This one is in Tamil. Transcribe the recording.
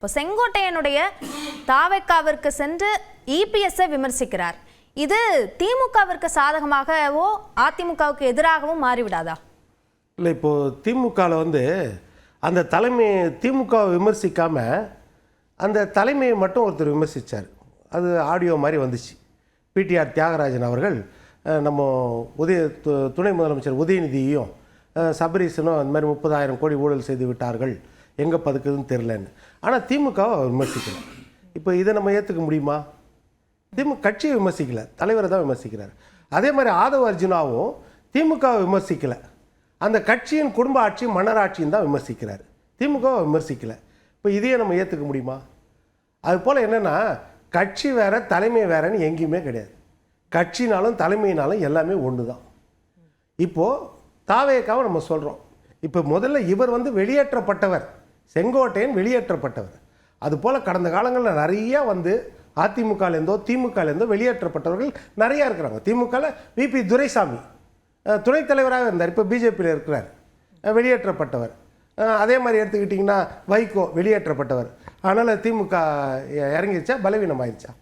இப்போ செங்கோட்டையனுடைய தாவேக்காவிற்கு சென்று இபிஎஸ்ஸை விமர்சிக்கிறார். இது திமுகவிற்கு சாதகமாகவோ அதிமுகவுக்கு எதிராகவும் மாறிவிடாதா? இல்லை, இப்போது திமுகவில் அந்த தலைமை திமுகவை விமர்சிக்காமல் அந்த தலைமையை மட்டும் ஒருத்தர் விமர்சித்தார். அது ஆடியோ மாதிரி வந்துச்சு. பிடிஆர் தியாகராஜன் அவர்கள் நம்ம துணை முதலமைச்சர் உதயநிதியையும் சபரீசனும் அந்த மாதிரி 30,000 கோடி ஊழல் செய்து விட்டார்கள், எங்கே பதுக்குதுன்னு தெரிலன்னு. ஆனால் திமுகவை விமர்சிக்கலை. இப்போ இதை நம்ம ஏற்றுக்க முடியுமா? திமுக கட்சியை விமர்சிக்கலை, தலைவரை தான் விமர்சிக்கிறார். அதே மாதிரி ஆதவ அர்ஜுனாவும் திமுகவை விமர்சிக்கலை, அந்த கட்சியின் குடும்ப ஆட்சி மன்னராட்சியும் தான் விமர்சிக்கிறார், திமுகவை விமர்சிக்கலை. இப்போ இதையே நம்ம ஏற்றுக்க முடியுமா? அதுபோல் என்னென்னா, கட்சி வேறு தலைமை வேறுன்னு எங்கேயுமே கிடையாது. கட்சினாலும் தலைமையினாலும் எல்லாமே ஒன்று தான். இப்போது தாவேக்காவை நம்ம சொல்கிறோம். இப்போ முதல்ல இவர் வெளியேற்றப்பட்டவர், செங்கோட்டையன் வெளியேற்றப்பட்டவர். அதுபோல் கடந்த காலங்களில் நிறையா அதிமுகலேருந்தோ திமுகலேருந்தோ வெளியேற்றப்பட்டவர்கள் நிறையா இருக்கிறாங்க. திமுகவில் விபி துரைசாமி துணைத் தலைவராக இருந்தார், இப்போ பிஜேபியில் இருக்கிறார், வெளியேற்றப்பட்டவர். அதே மாதிரி எடுத்துக்கிட்டிங்கன்னா வைகோ வெளியேற்றப்பட்டவர். அதனால் திமுக இறங்கிருச்சா, பலவீனமாயிருச்சா?